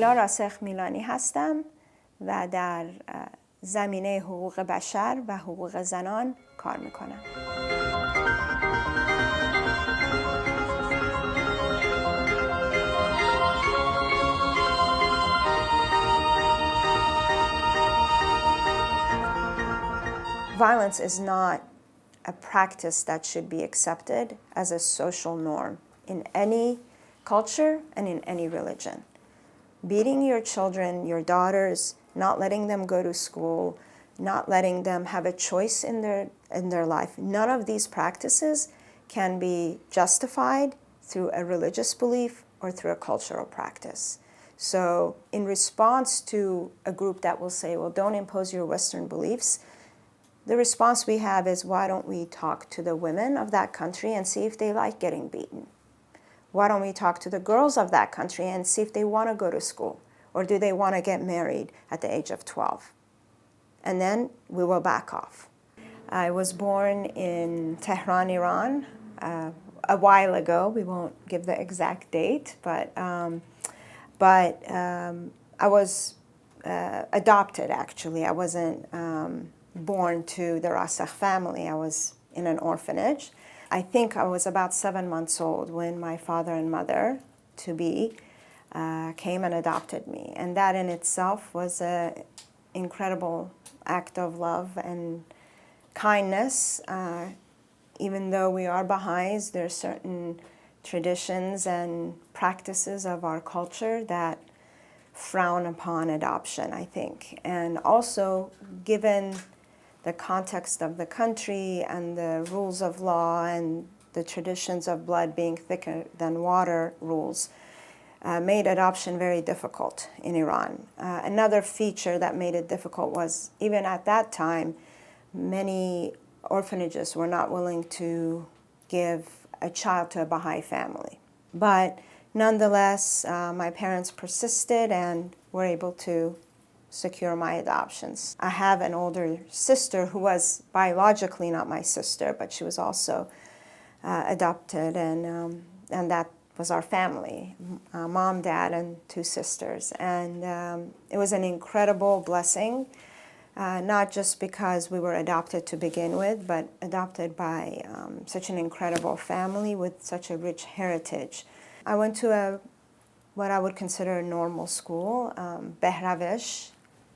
لیلا راسخ میلانی هستم و در زمینه حقوق بشر و حقوق زنان کار میکنم. Violence is not a practice that should be accepted as a social norm in any culture and in any religion. Beating your children, your daughters, not letting them go to school, not letting them have a choice in their life, none of these practices can be justified through a religious belief or through a cultural practice. So in response to a group that will say, well, don't impose your Western beliefs, the response we have is, why don't we talk to the women of that country and see if they like getting beaten? Why don't we talk to the girls of that country and see if they want to go to school? Or do they want to get married at the age of 12? And then we will back off. I was born in Tehran, Iran, a while ago. We won't give the exact date, but I was adopted, actually. I wasn't born to the Rassekh family. I was in an orphanage. I think I was about 7 months old when my father and mother, to-be, came and adopted me. And that in itself was an incredible act of love and kindness. Even though we are Baha'is, there are certain traditions and practices of our culture that frown upon adoption, I think. And also, given the context of the country and the rules of law and the traditions of blood being thicker than water rules, made adoption very difficult in Iran. Another feature that made it difficult was, even at that time, many orphanages were not willing to give a child to a Baha'i family. But nonetheless, my parents persisted and were able to secure my adoptions. I have an older sister who was biologically not my sister, but she was also adopted, and that was our family, mom, dad, and 2 sisters. And it was an incredible blessing, not just because we were adopted to begin with, but adopted by such an incredible family with such a rich heritage. I went to what I would consider a normal school, Behravesh,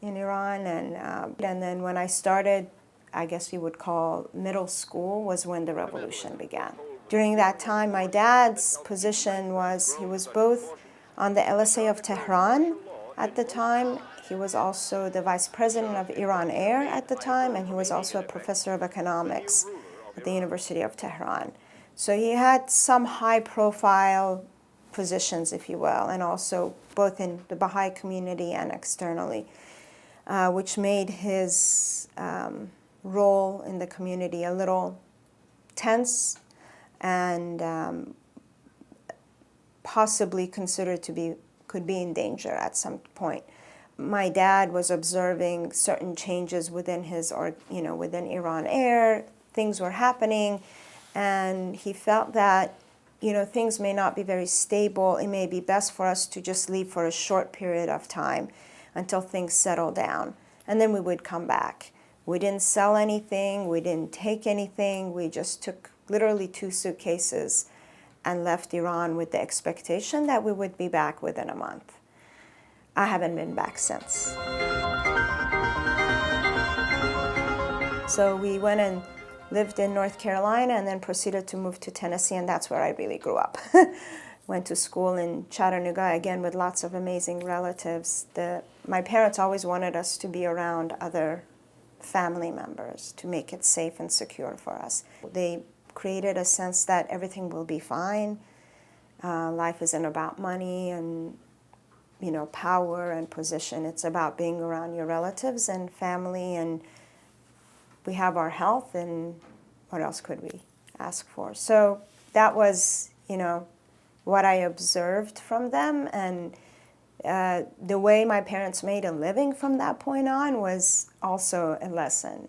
in Iran, and then when I started, I guess you would call middle school, was when the revolution began. During that time, my dad's position was, he was both on the LSA of Tehran at the time, he was also the vice president of Iran Air at the time, and he was also a professor of economics at the University of Tehran. So he had some high-profile positions, if you will, and also both in the Baha'i community and externally, which made his role in the community a little tense and possibly considered to be, could be in danger at some point. My dad was observing certain changes within his, or within Iran Air. Things were happening, and he felt that things may not be very stable. It may be best for us to just leave for a short period of time until things settle down, and then we would come back. We didn't sell anything, we didn't take anything, we just took literally 2 suitcases and left Iran with the expectation that we would be back within a month. I haven't been back since. So we went and lived in North Carolina and then proceeded to move to Tennessee, and that's where I really grew up. Went to school in Chattanooga, again with lots of amazing relatives. My parents always wanted us to be around other family members to make it safe and secure for us. They created a sense that everything will be fine. Life isn't about money and power and position. It's about being around your relatives and family, and we have our health, and what else could we ask for? So that was, what I observed from them, and the way my parents made a living from that point on was also a lesson.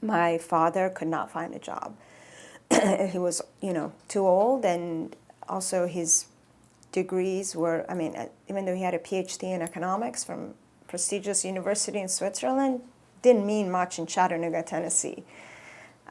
My father could not find a job. He was, too old, and also his degrees were, even though he had a PhD in economics from prestigious university in Switzerland, didn't mean much in Chattanooga, Tennessee.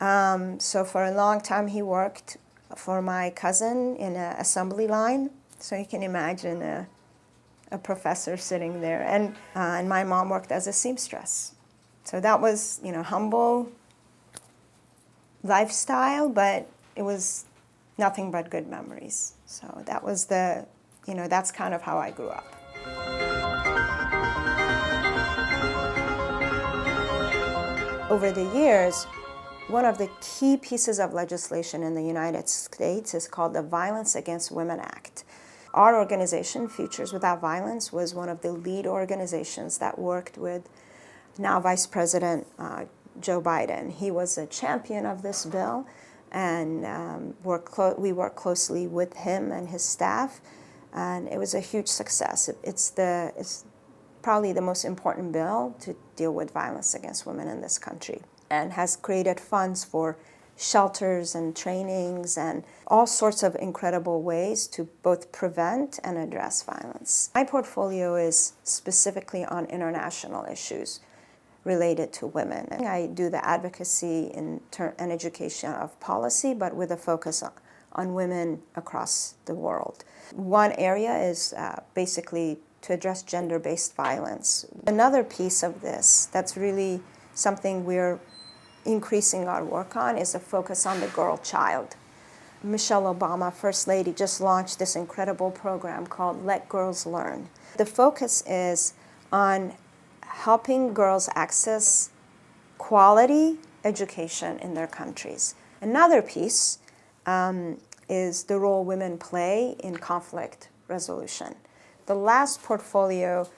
So for a long time he worked for my cousin in an assembly line. So you can imagine a professor sitting there. And my mom worked as a seamstress. So that was, humble lifestyle, but it was nothing but good memories. So that was that's kind of how I grew up. Over the years, one of the key pieces of legislation in the United States is called the Violence Against Women Act. Our organization, Futures Without Violence, was one of the lead organizations that worked with now Vice President Joe Biden. He was a champion of this bill, and we worked closely with him and his staff, and it was a huge success. It's probably the most important bill to deal with violence against women in this country, and has created funds for shelters and trainings and all sorts of incredible ways to both prevent and address violence. My portfolio is specifically on international issues related to women. I do the advocacy and education of policy, but with a focus on women across the world. One area is basically to address gender-based violence. Another piece of this that's really something we're increasing our work on is a focus on the girl child. Michelle Obama, First Lady, just launched this incredible program called Let Girls Learn. The focus is on helping girls access quality education in their countries. Another piece is the role women play in conflict resolution. The last portfolio,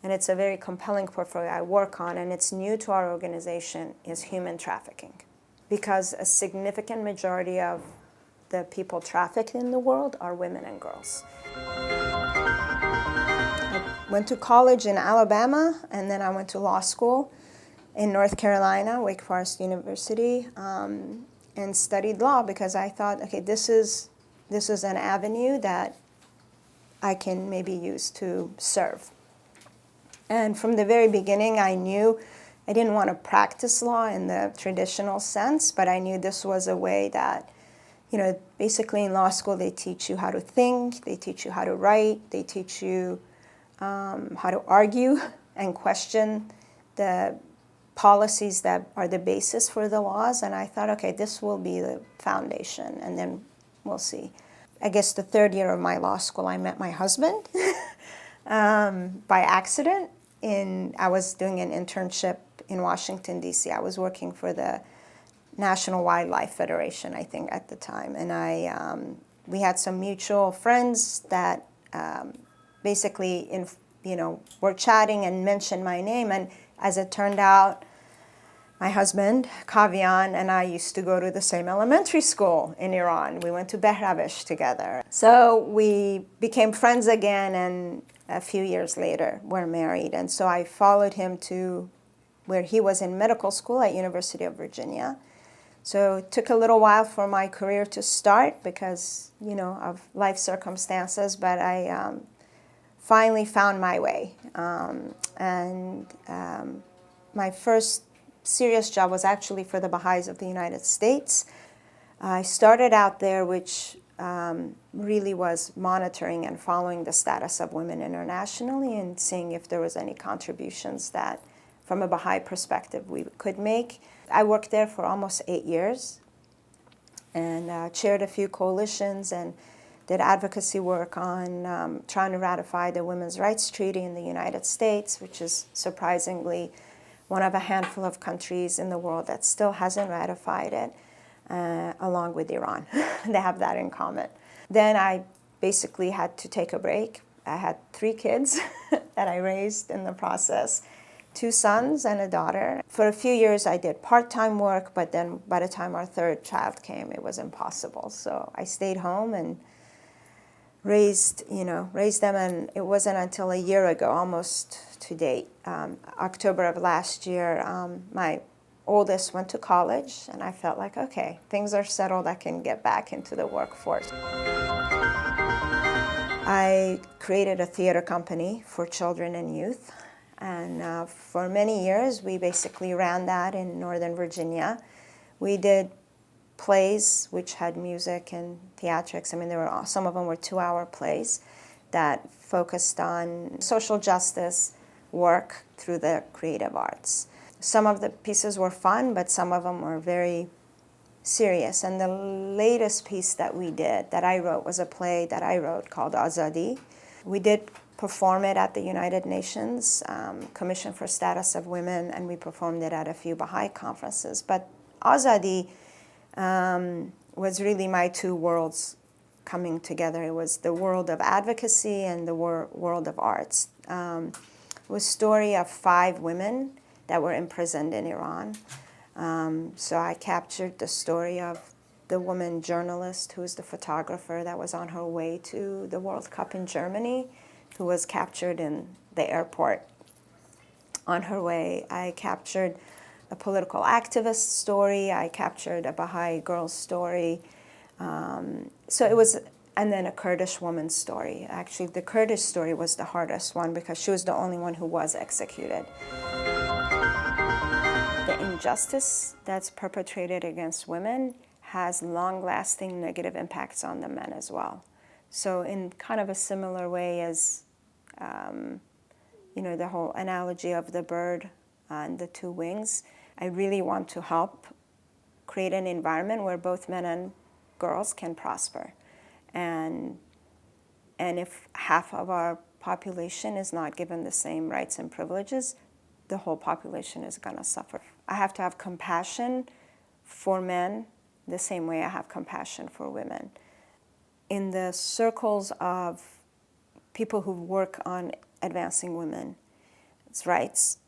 and it's a very compelling portfolio I work on, and it's new to our organization, is human trafficking. Because a significant majority of the people trafficked in the world are women and girls. I went to college in Alabama, and then I went to law school in North Carolina, Wake Forest University, and studied law because I thought, okay, this is an avenue that I can maybe use to serve. And from the very beginning, I knew I didn't want to practice law in the traditional sense, but I knew this was a way that, basically in law school, they teach you how to think, they teach you how to write, they teach you how to argue and question the policies that are the basis for the laws. And I thought, okay, this will be the foundation, and then we'll see. I guess the third year of my law school, I met my husband by accident. I was doing an internship in Washington, D.C. I was working for the National Wildlife Federation, I think, at the time. And we had some mutual friends that basically, were chatting and mentioned my name. And as it turned out, my husband, Kavian, and I used to go to the same elementary school in Iran. We went to Behravish together. So we became friends again, and a few years later, we're married. And so I followed him to where he was in medical school at University of Virginia. So it took a little while for my career to start because, of life circumstances, but I finally found my way. My first serious job was actually for the Baha'is of the United States. I started out there, which really was monitoring and following the status of women internationally and seeing if there was any contributions that, from a Baha'i perspective, we could make. I worked there for almost 8 years and chaired a few coalitions and did advocacy work on trying to ratify the Women's Rights Treaty in the United States, which is surprisingly one of a handful of countries in the world that still hasn't ratified it, along with Iran. They have that in common. Then I basically had to take a break. I had 3 kids that I raised in the process, 2 sons and a daughter. For a few years I did part-time work, but then by the time our 3rd child came, it was impossible. So I stayed home and raised them, and it wasn't until a year ago, almost to date, October of last year, my oldest went to college, and I felt like, okay, things are settled, I can get back into the workforce. I created a theater company for children and youth, and for many years we basically ran that in Northern Virginia. We did plays which had music and theatrics. I mean, some of them were 2-hour plays that focused on social justice work through the creative arts. Some of the pieces were fun, but some of them were very serious. And the latest piece that we did, that I wrote, was a play that I wrote called Azadi. We did perform it at the United Nations Commission for Status of Women, and we performed it at a few Baha'i conferences. But Azadi was really my two worlds coming together. It was the world of advocacy and the world of arts. It was a story of 5 women that were imprisoned in Iran. So I captured the story of the woman journalist who was the photographer that was on her way to the World Cup in Germany, who was captured in the airport on her way. I captured a political activist story. I captured a Baha'i girl's story. So it was, and then a Kurdish woman's story. Actually, the Kurdish story was the hardest one because she was the only one who was executed. The injustice that's perpetrated against women has long-lasting negative impacts on the men as well. So in kind of a similar way as, the whole analogy of the bird and the 2 wings, I really want to help create an environment where both men and girls can prosper. And if half of our population is not given the same rights and privileges, the whole population is going to suffer. I have to have compassion for men the same way I have compassion for women. In the circles of people who work on advancing women's rights,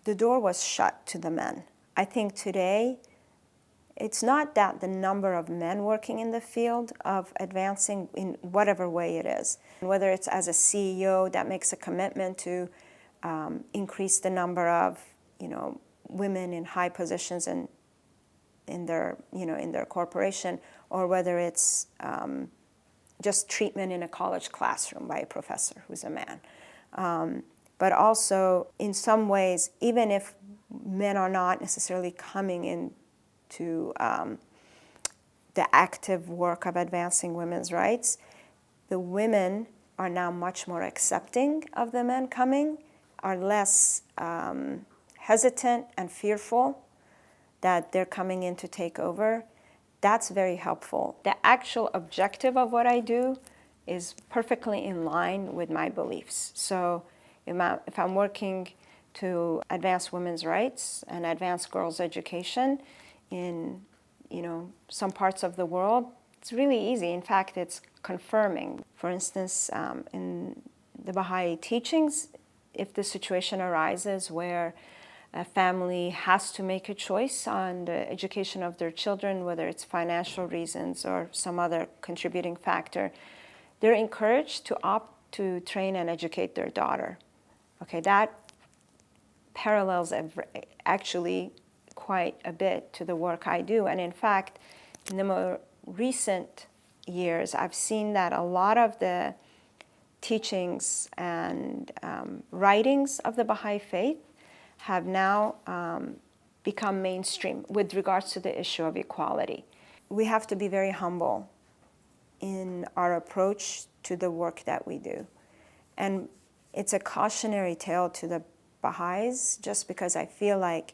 the door was shut to the men. I think today, it's not that the number of men working in the field of advancing in whatever way it is, whether it's as a CEO that makes a commitment to increase the number of, women in high positions in their corporation, or whether it's just treatment in a college classroom by a professor who's a man. But also, in some ways, even if men are not necessarily coming into the active work of advancing women's rights, the women are now much more accepting of the men coming, are less hesitant and fearful that they're coming in to take over. That's very helpful. The actual objective of what I do is perfectly in line with my beliefs. So if I'm working to advance women's rights and advance girls' education in some parts of the world, it's really easy. In fact, it's confirming. For instance, in the Baha'i teachings, if the situation arises where a family has to make a choice on the education of their children, whether it's financial reasons or some other contributing factor, they're encouraged to opt to train and educate their daughter. Okay, that parallels actually quite a bit to the work I do. And in fact, in the more recent years, I've seen that a lot of the teachings and writings of the Baha'i faith have now become mainstream with regards to the issue of equality. We have to be very humble in our approach to the work that we do. And it's a cautionary tale to the Baha'is, just because I feel like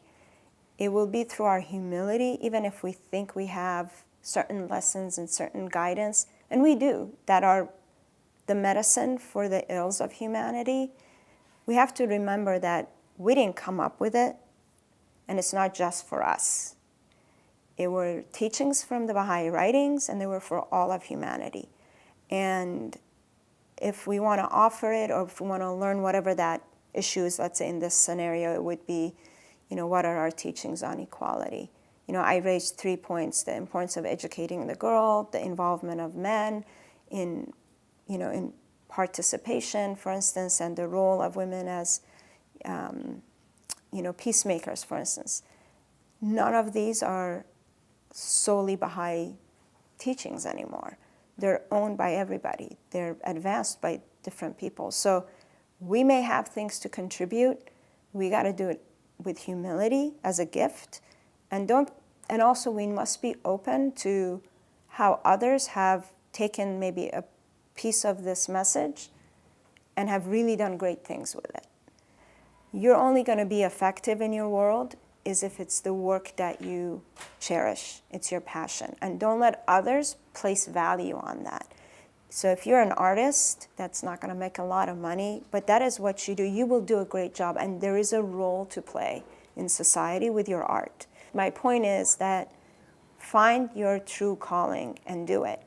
it will be through our humility, even if we think we have certain lessons and certain guidance, and we do, that are the medicine for the ills of humanity. We have to remember that we didn't come up with it, and it's not just for us. It were teachings from the Baha'i writings, and they were for all of humanity. And if we want to offer it, or if we want to learn whatever that issue is, let's say in this scenario, it would be, what are our teachings on equality? I raised 3 points: the importance of educating the girl, the involvement of men in participation, for instance, and the role of women as, peacemakers, for instance. None of these are solely Baha'i teachings anymore. they're owned by everybody. They're advanced by different people. So we may have things to contribute. We got to do it with humility as a gift. And also we must be open to how others have taken maybe a piece of this message and have really done great things with it. You're only going to be effective in your world is if it's the work that you cherish, it's your passion. And don't let others place value on that. So if you're an artist, that's not going to make a lot of money, but that is what you do. You will do a great job, and there is a role to play in society with your art. My point is that find your true calling and do it.